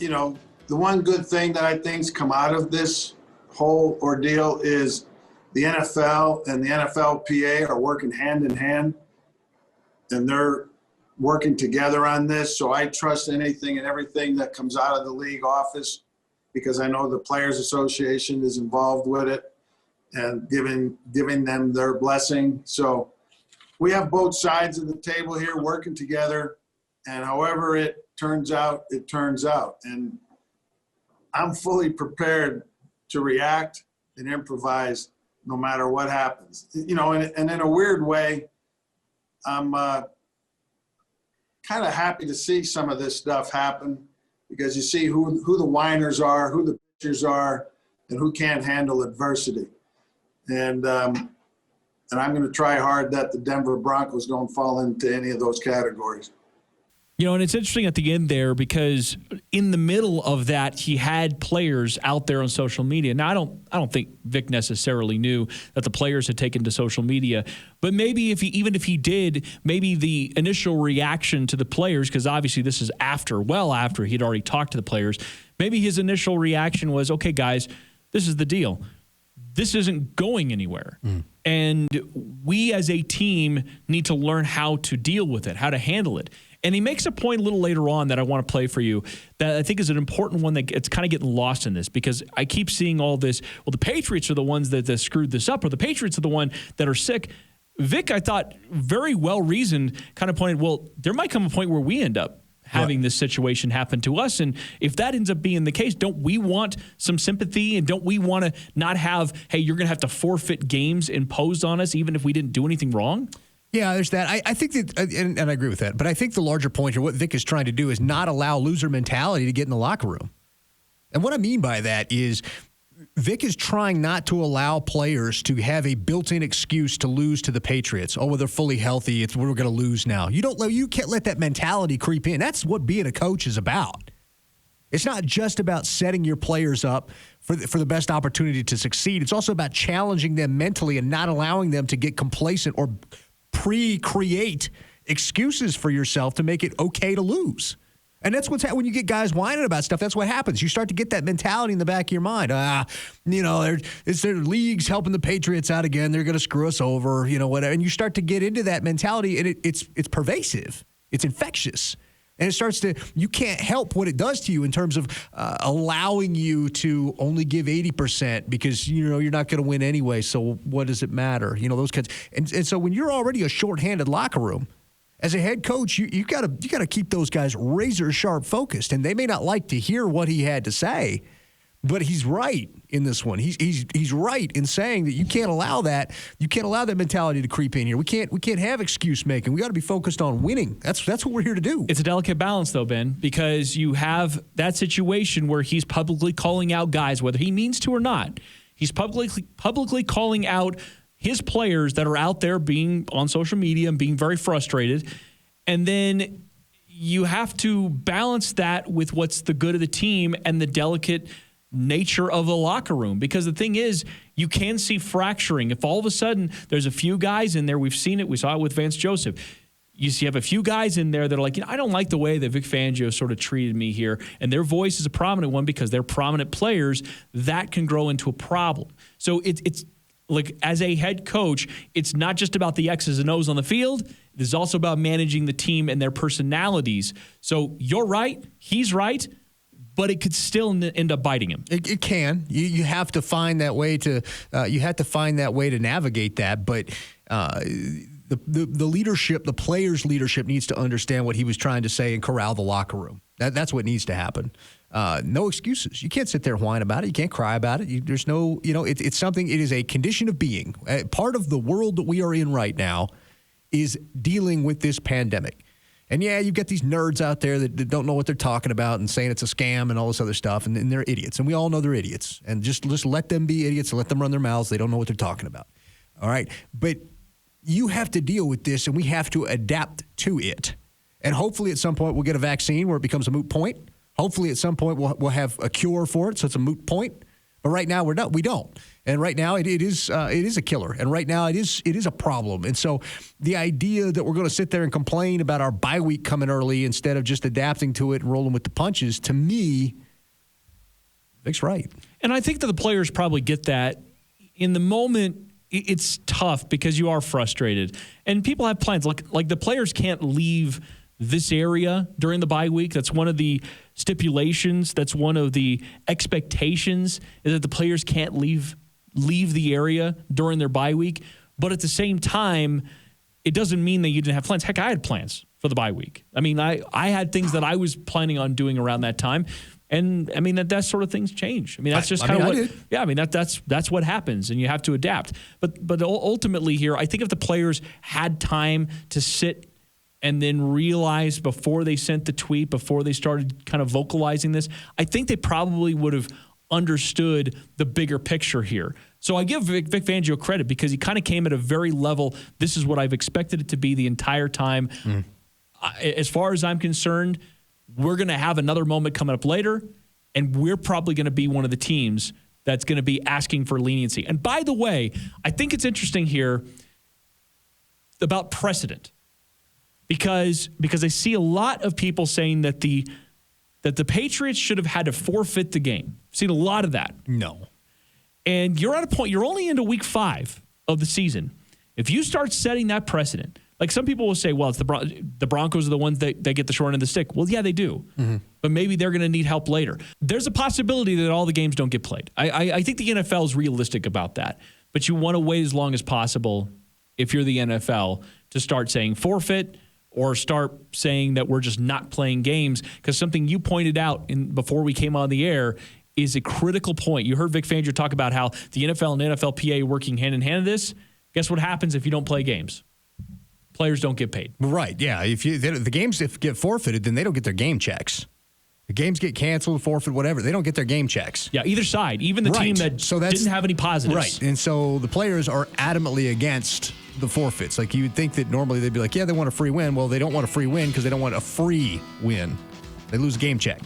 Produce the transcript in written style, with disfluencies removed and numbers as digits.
the one good thing that I think's come out of this whole ordeal is the NFL and the NFLPA are working hand in hand, and they're working together on this. So I trust anything and everything that comes out of the league office, because I know the Players Association is involved with it and giving them their blessing. So we have both sides of the table here working together, and however it turns out, it turns out. And I'm fully prepared to react and improvise no matter what happens. And in a weird way, I'm kind of happy to see some of this stuff happen, because you see who the whiners are, who the pitchers are, and who can't handle adversity. And I'm going to try hard that the Denver Broncos don't fall into any of those categories. And it's interesting at the end there, because in the middle of that, he had players out there on social media. Now, I don't think Vic necessarily knew that the players had taken to social media, but maybe even if he did, maybe the initial reaction to the players, because obviously this is well after he'd already talked to the players, maybe his initial reaction was, okay, guys, this is the deal. This isn't going anywhere. And we as a team need to learn how to deal with it, how to handle it. And he makes a point a little later on that I want to play for you that I think is an important one that it's kind of getting lost in this, because I keep seeing all this, well, the Patriots are the ones that screwed this up, or the Patriots are the one that are sick. Vic, I thought, very well-reasoned, kind of pointed, well, there might come a point where we end up having this situation happen to us. And if that ends up being the case, don't we want some sympathy, and don't we want to not have, hey, you're going to have to forfeit games imposed on us even if we didn't do anything wrong? Yeah, there's that. I think that, and I agree with that, but I think the larger point here, what Vic is trying to do is not allow loser mentality to get in the locker room. And what I mean by that is Vic is trying not to allow players to have a built-in excuse to lose to the Patriots. Oh, well, they're fully healthy. We're going to lose now. You can't let that mentality creep in. That's what being a coach is about. It's not just about setting your players up for the best opportunity to succeed. It's also about challenging them mentally and not allowing them to get complacent or pre-create excuses for yourself to make it okay to lose. And that's what's when you get guys whining about stuff. That's what happens. You start to get that mentality in the back of your mind. It's their league's helping the Patriots out again. They're going to screw us over, whatever. And you start to get into that mentality, and it's pervasive. It's infectious. And it starts to, you can't help what it does to you in terms of allowing you to only give 80% because, you're not going to win anyway. So what does it matter? Those kinds. And so when you're already a shorthanded locker room, as a head coach, you gotta keep those guys razor sharp focused. And they may not like to hear what he had to say, but he's right in this one. He's right in saying that you can't allow that. You can't allow that mentality to creep in here. We can't have excuse making. We got to be focused on winning. That's what we're here to do. It's a delicate balance though, Ben, because you have that situation where he's publicly calling out guys, whether he means to or not. He's publicly calling out his players that are out there being on social media and being very frustrated. And then you have to balance that with what's the good of the team and the delicate nature of the locker room. Because the thing is, you can see fracturing. If all of a sudden there's a few guys in there, we've seen it, we saw it with Vance Joseph. You have a few guys in there that are like, I don't like the way that Vic Fangio sort of treated me here. And their voice is a prominent one because they're prominent players. That can grow into a problem. So it's like, as a head coach, it's not just about the X's and O's on the field. It is also about managing the team and their personalities. So you're right. He's right. But it could still end up biting him. It can. You have to find that way to navigate that. But the leadership, the players' leadership, needs to understand what he was trying to say and corral the locker room. That's what needs to happen. No excuses. You can't sit there and whine about it. You can't cry about it. There's no, it's something. It is a condition of being. Part of the world that we are in right now is dealing with this pandemic. And yeah, you've got these nerds out there that don't know what they're talking about and saying it's a scam and all this other stuff, and they're idiots. And we all know they're idiots. And just let them be idiots and let them run their mouths. They don't know what they're talking about. All right? But you have to deal with this, and we have to adapt to it. And hopefully at some point we'll get a vaccine where it becomes a moot point. Hopefully at some point we'll have a cure for it, so it's a moot point. But right now we don't. And right now it is a killer. And right now it is a problem. And so the idea that we're going to sit there and complain about our bye week coming early instead of just adapting to it and rolling with the punches, to me, Vic's right. And I think that the players probably get that. In the moment, it's tough because you are frustrated. And people have plans. Like the players can't leave this area during the bye week. That's one of the stipulations. That's one of the expectations, is that the players can't leave the area during their bye week. But at the same time, it doesn't mean that you didn't have plans. Heck, I had plans for the bye week. I mean, I had things that I was planning on doing around that time. And I mean, that sort of things change. I mean, that's just kind of what, yeah, I mean, that's what happens, and you have to adapt. But ultimately here, I think if the players had time to sit and then realize before they sent the tweet, before they started kind of vocalizing this, I think they probably would have understood the bigger picture here. So I give Vic Fangio credit because he kind of came at a very level. This is what I've expected it to be the entire time. As far as I'm concerned, we're going to have another moment coming up later, and we're probably going to be one of the teams that's going to be asking for leniency. And by the way, I think it's interesting here about precedent, because I see a lot of people saying that the Patriots should have had to forfeit the game. I've seen a lot of that. No. And you're at a point, you're only into week 5 of the season. If you start setting that precedent, like some people will say, well, it's the Broncos are the ones that get the short end of the stick. Well, yeah, they do. Mm-hmm. But maybe they're going to need help later. There's a possibility that all the games don't get played. I think the NFL is realistic about that. But you want to wait as long as possible, if you're the NFL, to start saying forfeit or start saying that we're just not playing games, because something you pointed out before we came on the air is a critical point. You heard Vic Fangio talk about how the NFL and NFLPA working hand in hand in this. Guess what happens if you don't play games? Players don't get paid. Right, yeah. If the games get forfeited, then they don't get their game checks. The games get canceled, forfeit, whatever. They don't get their game checks. Yeah, either side. Even the team that didn't have any positives. Right, and so the players are adamantly against the forfeits. Like, you would think that normally they'd be like, yeah, they want a free win. Well, they don't want a free win because they don't want a free win. They lose a game check.